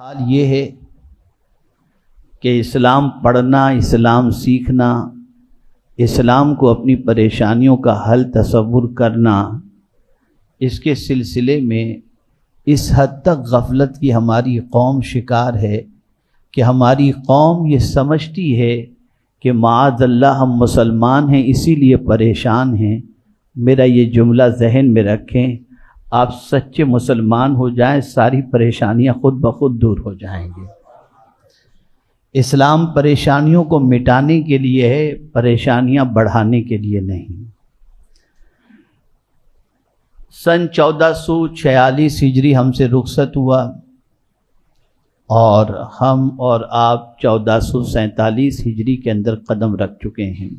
حال یہ ہے کہ اسلام پڑھنا، اسلام سیکھنا، اسلام کو اپنی پریشانیوں کا حل تصور کرنا، اس کے سلسلے میں اس حد تک غفلت کی ہماری قوم شکار ہے کہ ہماری قوم یہ سمجھتی ہے کہ معاذ اللہ ہم مسلمان ہیں اسی لیے پریشان ہیں۔ میرا یہ جملہ ذہن میں رکھیں، آپ سچے مسلمان ہو جائیں، ساری پریشانیاں خود بخود دور ہو جائیں گے۔ اسلام پریشانیوں کو مٹانے کے لیے ہے، پریشانیاں بڑھانے کے لیے نہیں۔ سن 1446 ہجری ہم سے رخصت ہوا اور ہم اور آپ 1447 ہجری کے اندر قدم رکھ چکے ہیں۔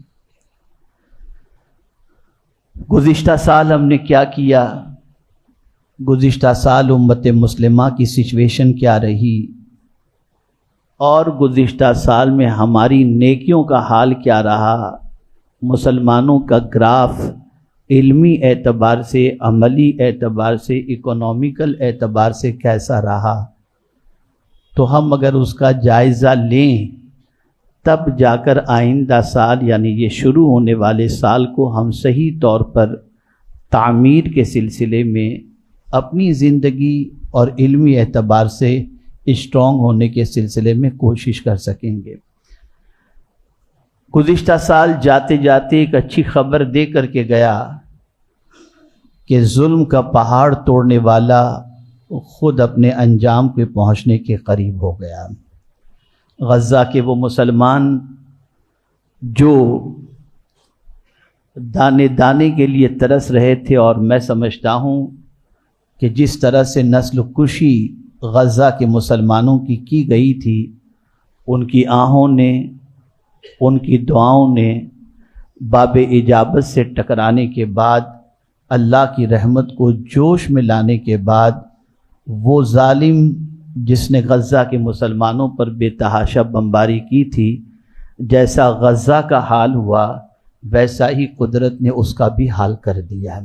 گزشتہ سال ہم نے کیا کیا؟ گزشتہ سال امت مسلمہ کی سچویشن کیا رہی اور گزشتہ سال میں ہماری نیکیوں کا حال کیا رہا؟ مسلمانوں کا گراف علمی اعتبار سے، عملی اعتبار سے، اکنومیکل اعتبار سے کیسا رہا؟ تو ہم اگر اس کا جائزہ لیں تب جا کر آئندہ سال یعنی یہ شروع ہونے والے سال کو ہم صحیح طور پر تعمیر کے سلسلے میں اپنی زندگی اور علمی اعتبار سے اسٹرانگ ہونے کے سلسلے میں کوشش کر سکیں گے۔ گزشتہ سال جاتے جاتے ایک اچھی خبر دے کر کے گیا کہ ظلم کا پہاڑ توڑنے والا خود اپنے انجام پہ پہنچنے کے قریب ہو گیا۔ غزہ کے وہ مسلمان جو دانے دانے کے لیے ترس رہے تھے، اور میں سمجھتا ہوں کہ جس طرح سے نسل کشی غزہ کے مسلمانوں کی گئی تھی، ان کی آہوں نے، ان کی دعاؤں نے باب اجابت سے ٹکرانے کے بعد، اللہ کی رحمت کو جوش میں لانے کے بعد، وہ ظالم جس نے غزہ کے مسلمانوں پر بے تحاشا بمباری کی تھی، جیسا غزہ کا حال ہوا ویسا ہی قدرت نے اس کا بھی حال کر دیا۔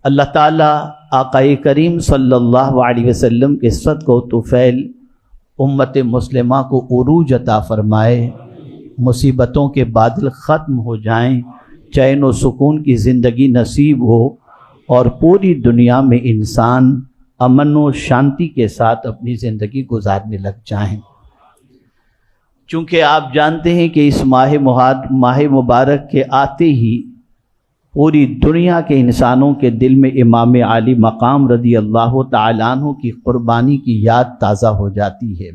اللہ تعالیٰ آقا کریم صلی اللہ علیہ وسلم کے صدقہ و طفیل امت مسلمہ کو عروج عطا فرمائے، مصیبتوں کے بادل ختم ہو جائیں، چین و سکون کی زندگی نصیب ہو اور پوری دنیا میں انسان امن و شانتی کے ساتھ اپنی زندگی گزارنے لگ جائیں۔ چونکہ آپ جانتے ہیں کہ اس ماہ مبارک کے آتے ہی پوری دنیا کے انسانوں کے دل میں امام عالی مقام رضی اللہ تعالیٰ عنہ کی قربانی کی یاد تازہ ہو جاتی ہے۔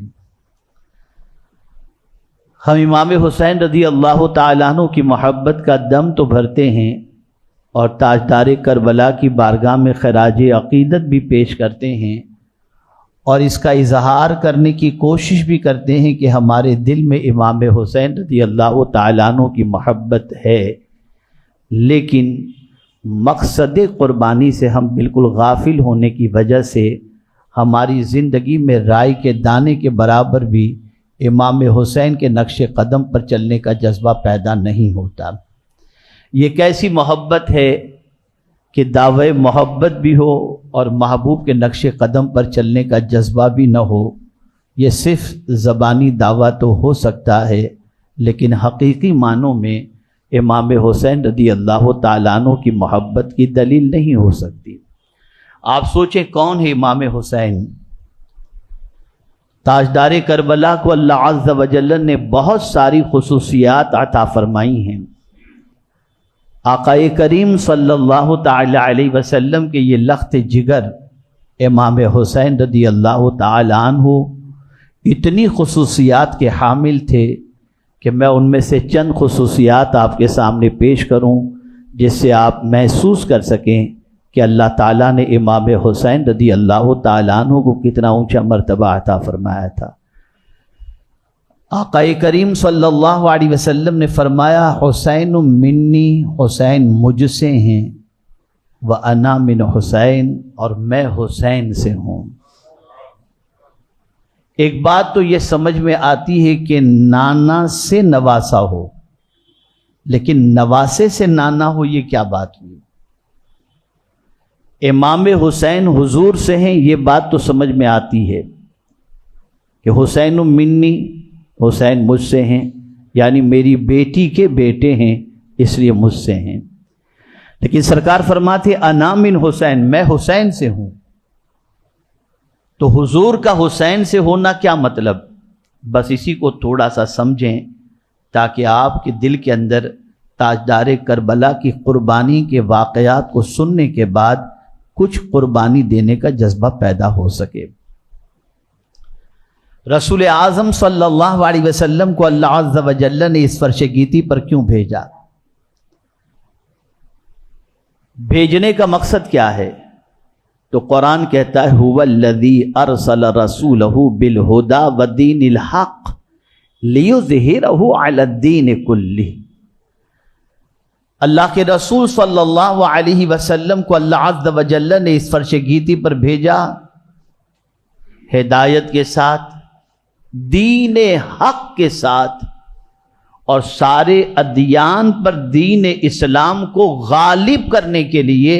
ہم امام حسین رضی اللہ تعالیٰ عنہ کی محبت کا دم تو بھرتے ہیں اور تاجدار کربلا کی بارگاہ میں خراج عقیدت بھی پیش کرتے ہیں اور اس کا اظہار کرنے کی کوشش بھی کرتے ہیں کہ ہمارے دل میں امام حسین رضی اللہ تعالیٰ عنہ کی محبت ہے، لیکن مقصد قربانی سے ہم بالکل غافل ہونے کی وجہ سے ہماری زندگی میں رائے کے دانے کے برابر بھی امام حسین کے نقش قدم پر چلنے کا جذبہ پیدا نہیں ہوتا۔ یہ کیسی محبت ہے کہ دعوی محبت بھی ہو اور محبوب کے نقش قدم پر چلنے کا جذبہ بھی نہ ہو؟ یہ صرف زبانی دعویٰ تو ہو سکتا ہے، لیکن حقیقی معنوں میں امام حسین رضی اللہ تعالیٰ عنہ کی محبت کی دلیل نہیں ہو سکتی۔ آپ سوچیں کون ہے امام حسین؟ تاجدار کربلا کو اللہ عز و جل نے بہت ساری خصوصیات عطا فرمائی ہیں۔ آقا کریم صلی اللہ تعالی علیہ وسلم کے یہ لخت جگر امام حسین رضی اللہ تعالی عنہ اتنی خصوصیات کے حامل تھے کہ میں ان میں سے چند خصوصیات آپ کے سامنے پیش کروں جس سے آپ محسوس کر سکیں کہ اللہ تعالیٰ نے امام حسین رضی اللہ تعالیٰ عنہ کو کتنا اونچا مرتبہ عطا فرمایا تھا۔ آقا کریم صلی اللہ علیہ وسلم نے فرمایا، حسین منی، حسین مجھ سے ہیں، وَأَنَا مِنْ حسین، اور میں حسین سے ہوں۔ ایک بات تو یہ سمجھ میں آتی ہے کہ نانا سے نواسا ہو، لیکن نواسے سے نانا ہو، یہ کیا بات ہوئی؟ امام حسین حضور سے ہیں یہ بات تو سمجھ میں آتی ہے، کہ حسین منی، حسین مجھ سے ہیں، یعنی میری بیٹی کے بیٹے ہیں اس لیے مجھ سے ہیں۔ لیکن سرکار فرماتے انا من حسین، میں حسین سے ہوں۔ تو حضور کا حسین سے ہونا کیا مطلب؟ بس اسی کو تھوڑا سا سمجھیں تاکہ آپ کے دل کے اندر تاجدار کربلا کی قربانی کے واقعات کو سننے کے بعد کچھ قربانی دینے کا جذبہ پیدا ہو سکے۔ رسول اعظم صلی اللہ علیہ وسلم کو اللہ عز و جل نے اس فرش گیتی پر کیوں بھیجا؟ بھیجنے کا مقصد کیا ہے؟ تو قرآن کہتا ہے هو الذی ارسل رسولہ بالہدی ودین الحق لیظہرہ علی الدین کلہ۔ اللہ کے رسول صلی اللہ علیہ وسلم کو اللہ عز و جل نے اس فرش گیتی پر بھیجا ہدایت کے ساتھ، دین حق کے ساتھ، اور سارے ادیان پر دین اسلام کو غالب کرنے کے لیے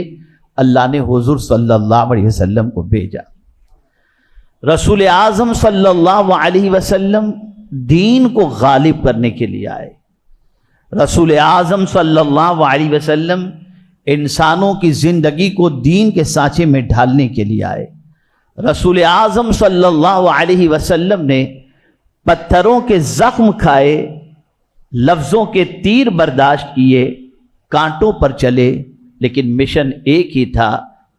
اللہ نے حضور صلی اللہ علیہ وسلم کو بھیجا۔ رسول اعظم صلی اللہ علیہ وسلم دین کو غالب کرنے کے لیے آئے۔ رسول اعظم صلی اللہ علیہ وسلم انسانوں کی زندگی کو دین کے سانچے میں ڈھالنے کے لیے آئے۔ رسول اعظم صلی اللہ علیہ وسلم نے پتھروں کے زخم کھائے، لفظوں کے تیر برداشت کیے، کانٹوں پر چلے، لیکن مشن ایک ہی تھا،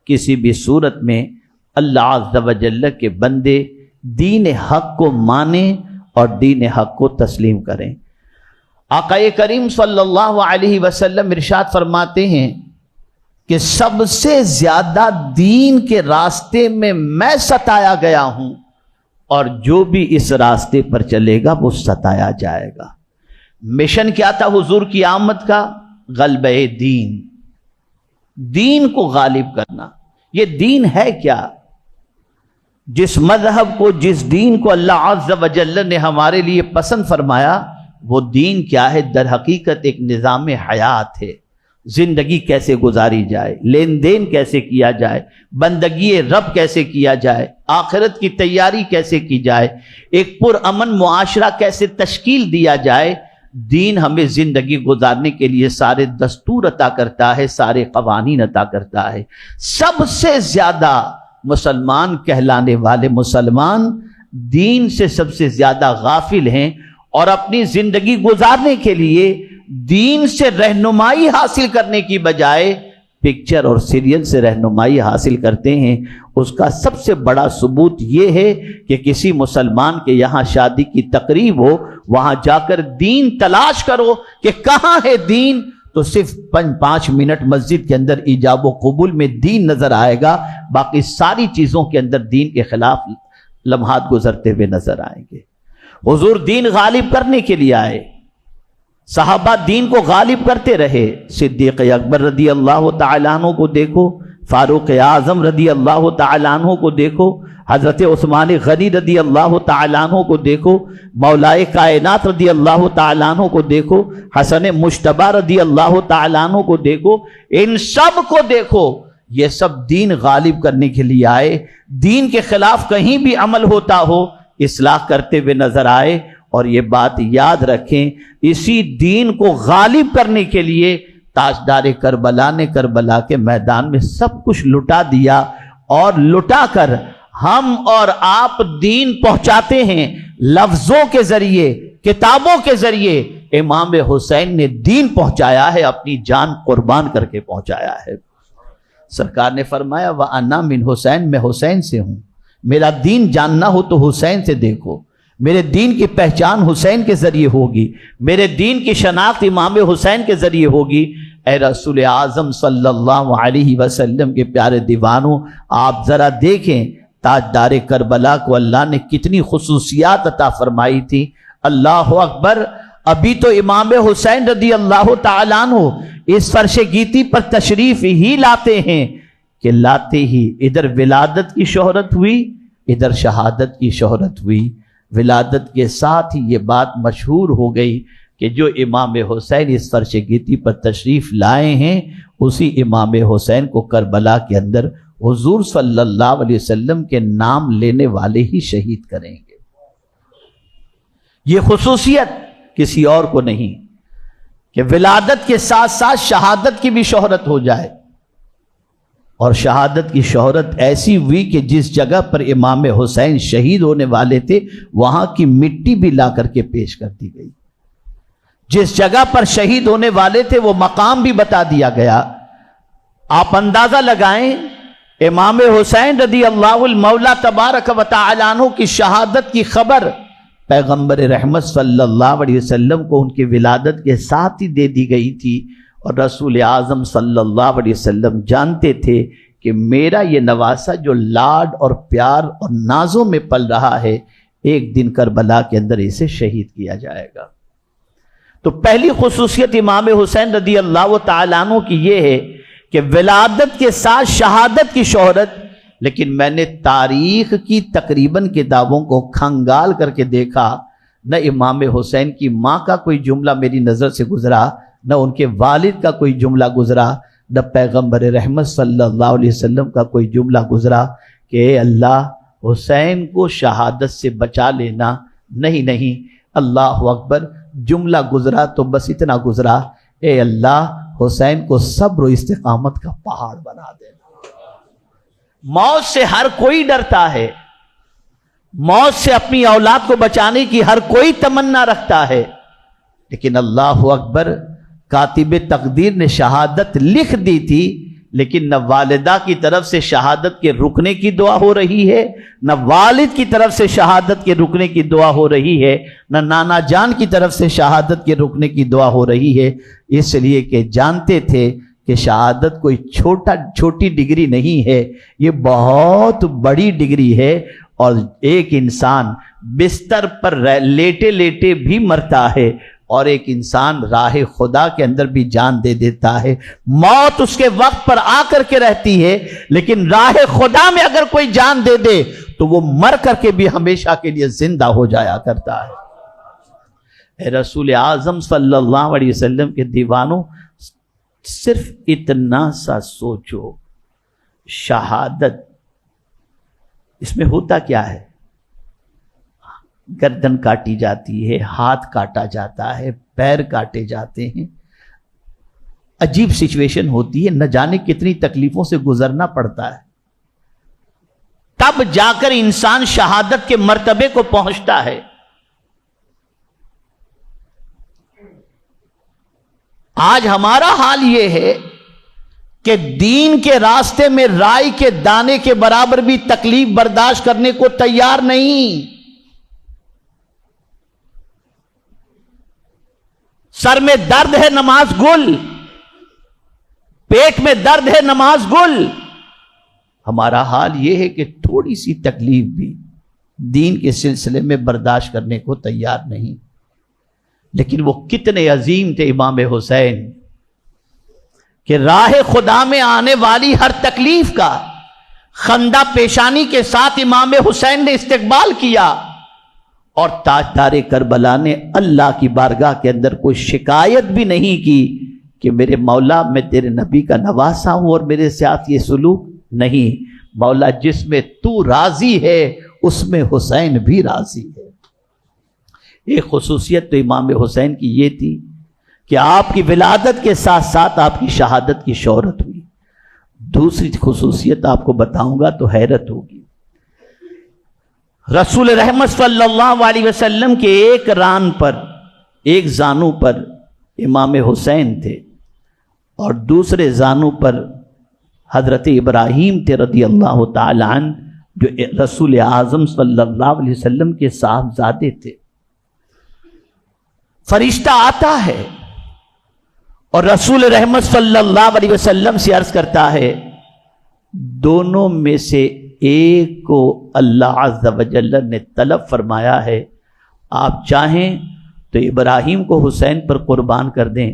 کسی بھی صورت میں اللہ عز و جل کے بندے دین حق کو مانیں اور دین حق کو تسلیم کریں۔ آقا کریم صلی اللہ علیہ وسلم ارشاد فرماتے ہیں کہ سب سے زیادہ دین کے راستے میں ستایا گیا ہوں، اور جو بھی اس راستے پر چلے گا وہ ستایا جائے گا۔ مشن کیا تھا حضور کی آمد کا؟ غلبہ دین، دین کو غالب کرنا۔ یہ دین ہے کیا؟ جس مذہب کو، جس دین کو اللہ عز و جل نے ہمارے لیے پسند فرمایا، وہ دین کیا ہے؟ در حقیقت ایک نظام حیات ہے۔ زندگی کیسے گزاری جائے، لین دین کیسے کیا جائے، بندگی رب کیسے کیا جائے، آخرت کی تیاری کیسے کی جائے، ایک پرامن معاشرہ کیسے تشکیل دیا جائے۔ دین ہمیں زندگی گزارنے کے لیے سارے دستور عطا کرتا ہے، سارے قوانین عطا کرتا ہے۔ سب سے زیادہ مسلمان کہلانے والے مسلمان دین سے سب سے زیادہ غافل ہیں، اور اپنی زندگی گزارنے کے لیے دین سے رہنمائی حاصل کرنے کی بجائے پکچر اور سیریل سے رہنمائی حاصل کرتے ہیں۔ اس کا سب سے بڑا ثبوت یہ ہے کہ کسی مسلمان کے یہاں شادی کی تقریب ہو، وہاں جا کر دین تلاش کرو کہ کہاں ہے دین، تو صرف 5 منٹ مسجد کے اندر ایجاب و قبول میں دین نظر آئے گا، باقی ساری چیزوں کے اندر دین کے خلاف لمحات گزرتے ہوئے نظر آئیں گے۔ حضور دین غالب کرنے کے لیے آئے، صحابہ دین کو غالب کرتے رہے۔ صدیق اکبر رضی اللہ تعالیٰ عنہ کو دیکھو، فاروق اعظم رضی اللہ تعالیٰ عنہ کو دیکھو، حضرت عثمان غنی رضی اللہ تعالیٰ عنہ کو دیکھو، مولائے کائنات رضی اللہ تعالیٰ عنہ کو دیکھو، حسن مجتبی رضی اللہ تعالیٰ عنہ کو دیکھو، ان سب کو دیکھو، یہ سب دین غالب کرنے کے لیے آئے۔ دین کے خلاف کہیں بھی عمل ہوتا ہو، اصلاح کرتے ہوئے نظر آئے۔ اور یہ بات یاد رکھیں، اسی دین کو غالب کرنے کے لیے تاجدار کربلا نے کربلا کے میدان میں سب کچھ لٹا دیا، اور لٹا کر ہم اور آپ دین پہنچاتے ہیں لفظوں کے ذریعے، کتابوں کے ذریعے۔ امام حسین نے دین پہنچایا ہے، اپنی جان قربان کر کے پہنچایا ہے۔ سرکار نے فرمایا وَأَنَا مِنْ حسین، میں حسین سے ہوں۔ میرا دین جاننا ہو تو حسین سے دیکھو، میرے دین کی پہچان حسین کے ذریعے ہوگی، میرے دین کی شناخت امام حسین کے ذریعے ہوگی۔ اے رسول اعظم صلی اللہ علیہ وسلم کے پیارے دیوانوں، آپ ذرا دیکھیں تاجدار کربلا کو اللہ نے کتنی خصوصیات عطا فرمائی تھی۔ اللہ اکبر! ابھی تو امام حسین رضی اللہ تعالیٰ عنہ اس فرش گیتی پر تشریف ہی لاتے ہیں کہ لاتے ہی ادھر ولادت کی شہرت ہوئی، ادھر شہادت کی شہرت ہوئی۔ ولادت کے ساتھ ہی یہ بات مشہور ہو گئی کہ جو امام حسین اس فرش گیتی پر تشریف لائے ہیں، اسی امام حسین کو کربلا کے اندر حضور صلی اللہ علیہ وسلم کے نام لینے والے ہی شہید کریں گے۔ یہ خصوصیت کسی اور کو نہیں کہ ولادت کے ساتھ ساتھ شہادت کی بھی شہرت ہو جائے، اور شہادت کی شہرت ایسی ہوئی کہ جس جگہ پر امام حسین شہید ہونے والے تھے وہاں کی مٹی بھی لا کر کے پیش کر دی گئی، جس جگہ پر شہید ہونے والے تھے وہ مقام بھی بتا دیا گیا۔ آپ اندازہ لگائیں، امام حسین رضی اللہ المولا تبارک و تعالی عنہ کی شہادت کی خبر پیغمبر رحمت صلی اللہ علیہ وسلم کو ان کی ولادت کے ساتھ ہی دے دی گئی تھی، اور رسول اعظم صلی اللہ علیہ وسلم جانتے تھے کہ میرا یہ نواسہ جو لاڈ اور پیار اور نازوں میں پل رہا ہے، ایک دن کربلا کے اندر اسے شہید کیا جائے گا۔ تو پہلی خصوصیت امام حسین رضی اللہ تعالیٰ عنہ کی یہ ہے کہ ولادت کے ساتھ شہادت کی شہرت، لیکن میں نے تاریخ کی تقریباً کتابوں کو کھنگال کر کے دیکھا، نہ امام حسین کی ماں کا کوئی جملہ میری نظر سے گزرا، نہ ان کے والد کا کوئی جملہ گزرا، نہ پیغمبر رحمت صلی اللہ علیہ وسلم کا کوئی جملہ گزرا کہ اے اللہ حسین کو شہادت سے بچا لینا۔ نہیں، اللہ اکبر، جملہ گزرا تو بس اتنا گزرا، اے اللہ حسین کو صبر و استقامت کا پہاڑ بنا دینا۔ موت سے ہر کوئی ڈرتا ہے، موت سے اپنی اولاد کو بچانے کی ہر کوئی تمنا رکھتا ہے، لیکن اللہ اکبر، کاتب تقدیر نے شہادت لکھ دی تھی، لیکن نہ والدہ کی طرف سے شہادت کے رکنے کی دعا ہو رہی ہے، نہ والد کی طرف سے شہادت کے رکنے کی دعا ہو رہی ہے، نہ نانا جان کی طرف سے شہادت کے رکنے کی دعا ہو رہی ہے، اس لیے کہ جانتے تھے کہ شہادت کوئی چھوٹی ڈگری نہیں ہے، یہ بہت بڑی ڈگری ہے، اور ایک انسان بستر پر لیٹے لیٹے بھی مرتا ہے، اور ایک انسان راہ خدا کے اندر بھی جان دے دیتا ہے۔ موت اس کے وقت پر آ کر کے رہتی ہے، لیکن راہ خدا میں اگر کوئی جان دے دے تو وہ مر کر کے بھی ہمیشہ کے لیے زندہ ہو جایا کرتا ہے۔ اے رسول اعظم صلی اللہ علیہ وسلم کے دیوانوں، صرف اتنا سا سوچو، شہادت اس میں ہوتا کیا ہے؟ گردن کاٹی جاتی ہے، ہاتھ کاٹا جاتا ہے، پیر کاٹے جاتے ہیں، عجیب سچویشن ہوتی ہے، نہ جانے کتنی تکلیفوں سے گزرنا پڑتا ہے، تب جا کر انسان شہادت کے مرتبے کو پہنچتا ہے۔ آج ہمارا حال یہ ہے کہ دین کے راستے میں رائی کے دانے کے برابر بھی تکلیف برداشت کرنے کو تیار نہیں۔ سر میں درد ہے نماز گل، پیٹ میں درد ہے نماز گل۔ ہمارا حال یہ ہے کہ تھوڑی سی تکلیف بھی دین کے سلسلے میں برداشت کرنے کو تیار نہیں۔ لیکن وہ کتنے عظیم تھے امام حسین کہ راہ خدا میں آنے والی ہر تکلیف کا خندہ پیشانی کے ساتھ امام حسین نے استقبال کیا، اور تاجدار کربلا نے اللہ کی بارگاہ کے اندر کوئی شکایت بھی نہیں کی کہ میرے مولا میں تیرے نبی کا نواسا ہوں اور میرے ساتھ یہ سلوک نہیں۔ مولا جس میں تو راضی ہے اس میں حسین بھی راضی ہے۔ ایک خصوصیت تو امام حسین کی یہ تھی کہ آپ کی ولادت کے ساتھ ساتھ آپ کی شہادت کی شہرت ہوئی۔ دوسری خصوصیت آپ کو بتاؤں گا تو حیرت ہوگی۔ رسول رحمت صلی اللہ علیہ وسلم کے ایک ران پر، ایک زانو پر امام حسین تھے، اور دوسرے زانو پر حضرت ابراہیم تھے رضی اللہ تعالی عنہ، جو رسول اعظم صلی اللہ علیہ وسلم کے صاحبزادے تھے۔ فرشتہ آتا ہے اور رسول رحمت صلی اللہ علیہ وسلم سے عرض کرتا ہے، دونوں میں سے ایک کو اللہ عز و جل نے طلب فرمایا ہے، آپ چاہیں تو ابراہیم کو حسین پر قربان کر دیں،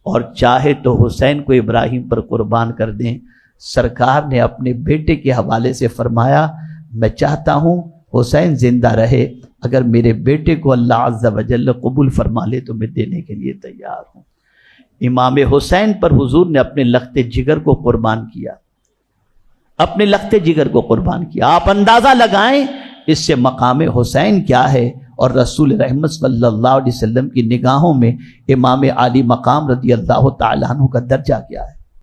اور چاہے تو حسین کو ابراہیم پر قربان کر دیں۔ سرکار نے اپنے بیٹے کے حوالے سے فرمایا، میں چاہتا ہوں حسین زندہ رہے، اگر میرے بیٹے کو اللہ عز و جل قبول فرما لے تو میں دینے کے لیے تیار ہوں۔ امام حسین پر حضور نے اپنے لخت جگر کو قربان کیا، اپنے لخت جگر کو قربان کیا۔ آپ اندازہ لگائیں اس سے مقام حسین کیا ہے اور رسول رحمت صلی اللہ علیہ وسلم کی نگاہوں میں امام عالی مقام رضی اللہ تعالیٰ عنہ کا درجہ کیا ہے۔